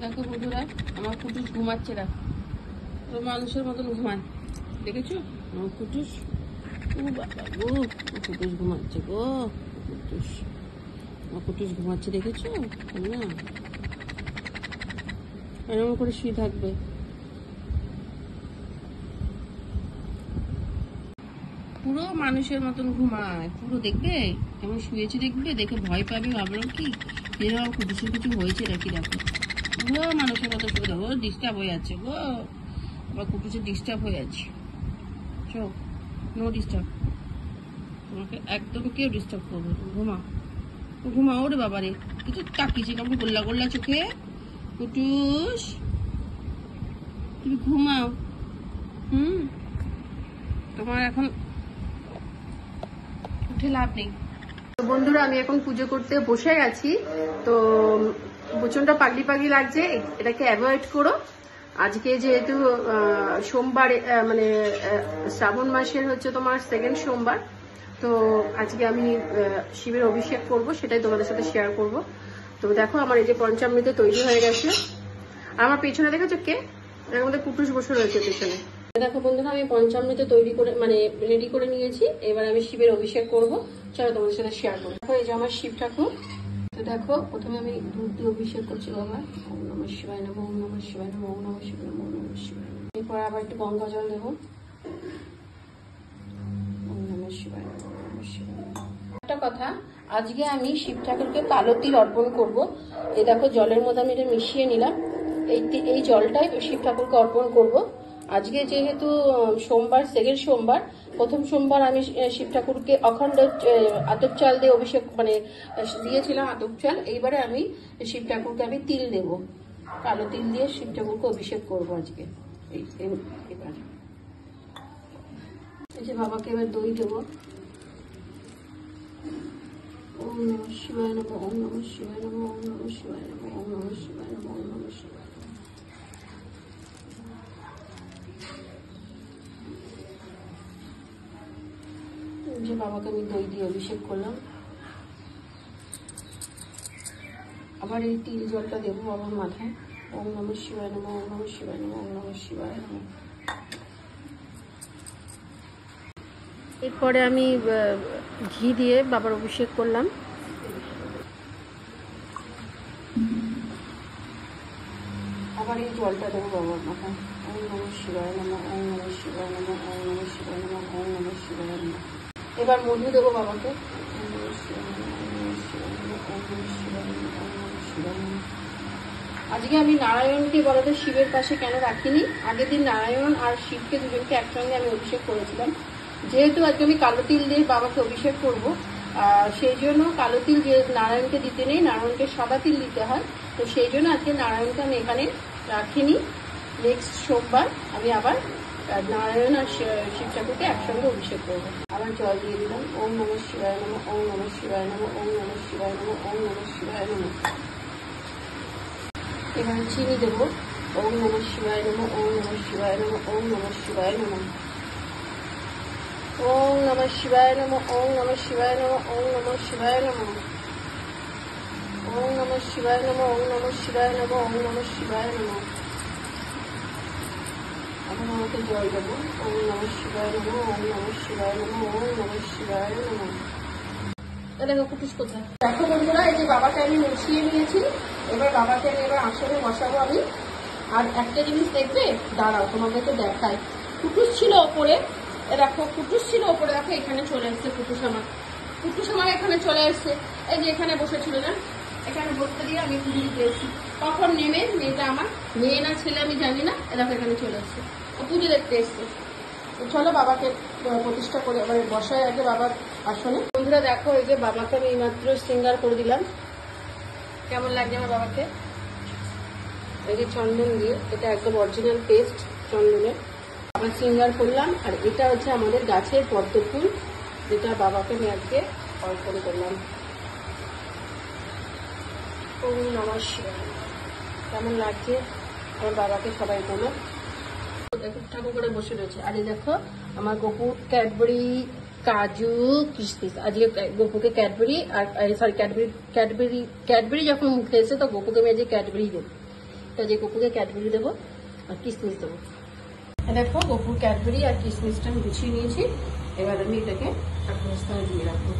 দেখো বন্ধুরা, আমার কুটুস ঘুমাচ্ছে। দেখো তো মানুষের মতন ঘুমায়, দেখেছো আমার কুটুস? ও বাবা গো, কুটুস ঘুমাচ্ছে গো। কুটুস, আমার কুটুস ঘুমাচ্ছে, দেখেছো না? এরকম করে শুয়ে থাকবে। পুরো মানুষের মতন ঘুমায়, পুরো দেখবে কেমন শুয়েছে, দেখবে দেখে ভয় পাবে। ভাবলাম কি এরকম কুটুসের কিছু হয়েছে নাকি। দেখো পুরো মানুষের মতো শুয়ে, দেখো ডিস্টার্ব হয়ে যাচ্ছে গো, আবার কুটুসের ডিস্টার্ব হয়ে যাচ্ছে। চো, নো ডিস্টার্ব, তোমাকে একদম কেউ ডিস্টার্ব করবে। ঘুমা ঘুমা, ওরে বাবা রে, কিছু তাকিয়েছে কেমন গোল্লা গোল্লা চোখে। কুটুস তুমি ঘুমাও। তোমার এখন উঠে লাভ নেই। তো বন্ধুরা, আমি এখন পুজো করতে বসে গেছি। তো প্রচন্ড পাগলি পাগলি লাগছে, এটাকে অ্যাভয়েড করো। আজকে যেহেতু সোমবার, মানে শ্রাবণ মাসের হচ্ছে তোমার সেকেন্ড সোমবার, তো আজকে আমি শিবের অভিষেক করব, সেটাই তোমাদের সাথে শেয়ার করব। তো দেখো আমার এই যে পঞ্চামৃত তৈরি হয়ে গেছে। আমার পেছনে দেখেছো কে? এর মধ্যে কুটুস বসে রয়েছে পেছনে। দেখো বন্ধুরা, আমি পঞ্চামৃত তৈরি করে মানে রেডি করে নিয়েছি। এবার আমি শিবের অভিষেক করব, চলো তোমাদের সাথে শেয়ার করবো। দেখো এই যে আমার শিব ঠাকুর। তো দেখো প্রথমে আমি দুধ দিয়ে অভিষেক করছি। বাবা ওম নমঃ শিবায় নমঃ, ওম নমঃ শিবায় নমঃ, ওম নমঃ শিবায় নমঃ, ওম নমঃ শিবায় নমঃ। এরপর আবার একটু গঙ্গা জল দেবো। ওম নমঃ শিবায় নমঃ, ওম নমঃ শিবায় নমঃ। একটা কথা, আজকে আমি শিব ঠাকুরকে কালো তিল অর্পণ করব। এই দেখো জলের মধ্যে আমি এটা মিশিয়ে নিলাম। এই জলটাই শিব ঠাকুরকে অর্পণ করব। আজকে যেহেতু সোমবার, সেকেন্ড সোমবার, প্রথম সোমবার আমি শিব ঠাকুরকে অখণ্ড আতপ চাল দিয়ে অভিষেক মানে দিয়েছিলাম আতপ চাল। এইবারে আমি শিব ঠাকুরকে আমি তিল দেব, কালো তিল দিয়ে শিব ঠাকুরকে অভিষেক করব আজকে। এবার এই যে বাবাকে এবার দই দেবো। ওম নমঃ শিবায় নমঃ, ওম নমঃ শিবায় নমঃ, ওম নমঃ শিবায় নমঃ, ওম নমঃ শিবায় নমঃ, ওম নমঃ শিবায় নমঃ। যে বাবাকে আমি দই দিয়ে অভিষেক করলাম। আবার এই তিল জলটা দেবো বাবার মাথায়। ওম নমঃ শিবায় নমঃ, ওম নমঃ শিবায় নমঃ, ওম নমঃ শিবায় নমঃ। এরপরে আমি ঘি দিয়ে বাবার অভিষেক করলাম। আবার এই জলটা দেবো বাবার মাথায়। ওম নমঃ শিবায় নমঃ, ওম নমঃ শিবায় নমঃ, ওম নমঃ শিবায় নমঃ, ওম নমঃ শিবায় নমঃ। এবার মধু দেবো বাবাকে। ওম নমঃ শিবায় নমঃ, ওম নমঃ শিবায় নমঃ, ওম নমঃ শিবায় নমঃ, ওম নমঃ শিবায় নমঃ। আজকে আমি নারায়ণকে বলতে শিবের পাশে কেন রাখিনি, আগের দিন নারায়ণ আর শিবকে দুজনকে একসঙ্গে আমি অভিষেক করেছিলাম। যেহেতু আজকে আমি কালো তিল দিয়ে বাবাকে অভিষেক করবো, সেই জন্য কালো তিল যে নারায়ণকে দিতে নেই, নারায়ণকে সাদা তিল দিতে হয়। তো সেই জন্য আজকে নারায়ণকে আমি এখানে রাখিনি। নেক্সট সোমবার আমি আবার নারায়ণ আর শিব ঠাকুরকে একসঙ্গে অভিষেক করবো। আবার জল দিয়ে দিলাম। ওম নমঃ শিবায় নমঃ, ওম নমঃ শিবায় নমঃ, ওম নমঃ শিবায় নমঃ, ওম নমঃ শিবায় নমঃ। এবার চিনি দেবো। ওম নমঃ শিবায় নমঃ, ওম নমঃ শিবায় নমঃ, ওম নমঃ শিবায় নমঃ। ওম নমঃ শিবায় নমঃ, ওম নমঃ শিবায় নমঃ, ওম নমঃ শিবায় নমঃ। ওম নমঃ শিবায় নমঃ, ওম নমঃ শিবায় নমঃ, ওম নমঃ শিবায় নমঃ। এখন আমাকে জল দেবো। ওম নমঃ শিবায় নমঃ, ওম নমঃ শিবায় নমঃ, ওম নমঃ শিবায় নমঃ। দেখো কুটুস কোথায়। দেখো বন্ধুরা, এই যে বাবাকে আমি মুছিয়ে নিয়েছি। এবার বাবাকে আমি এবার আসনে বসাবো আমি। আর একটা জিনিস দেখবে, দাঁড়াও তোমাদেরকে দেখাই। কুটুস ছিল ওপরে, দেখো কুটুস ছিল ওপরে, দেখো এখানে চলে এসছে কুটুস আমার। কুটুস আমার এখানে চলে এসছে। এই যে এখানে বসেছিল না, এখানে বসতে দিয়ে আমি পুজো দিতে এসেছি। কখন নেমে, মেয়েটা আমার মেয়ে না ছেলে আমি জানি না, দেখো এখানে চলে এসছে, ও পুজো দেখতে এসছে। চলো বাবাকে প্রতিষ্ঠা করে এবার বসায় আগে বাবার আসনে। বন্ধুরা দেখো, এই যে বাবাকে আমি মাত্র শৃঙ্গার করে দিলাম। কেমন লাগছে আমার বাবাকে? এই যে চন্দন দিয়ে, এটা একদম অরিজিনাল পেস্ট চন্দনের আবার শৃঙ্গার করলাম। আর এটা হচ্ছে আমাদের গাছের পদ্ম ফুল, যেটা বাবাকে আমি আজকে অর্পণ করলাম। ওম নমঃ শিবায়। কেমন লাগছে আমার বাবাকে সবাই বলো। দেখো ঠাকুর করে বসে রয়েছে। আর এই দেখো আমার গপু ক্যাডবেরি, কাজু, কিশমিশ। আজকে গপুকে ক্যাডবেরি আর সরি ক্যাডবেরি যখন মুখে এসে তো গপুকে আমি আজকে ক্যাডবেরি দেবো। তো যে গপুকে ক্যাডবেরি দেবো আর কিশমিশ দেবো। দেখো গপুর ক্যাডবেরি আর কিশমিশটা আমি গুছিয়ে নিয়েছি। এবার আমি এটাকে ঠাকুরের স্থানে দিয়ে রাখবো।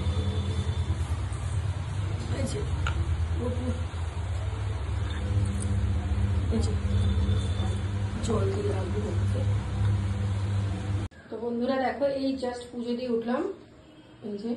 জল দিয়ে রাখবো গপুকে। তো বন্ধুরা দেখো এই জাস্ট পুজো দিয়ে উঠলাম, এই যে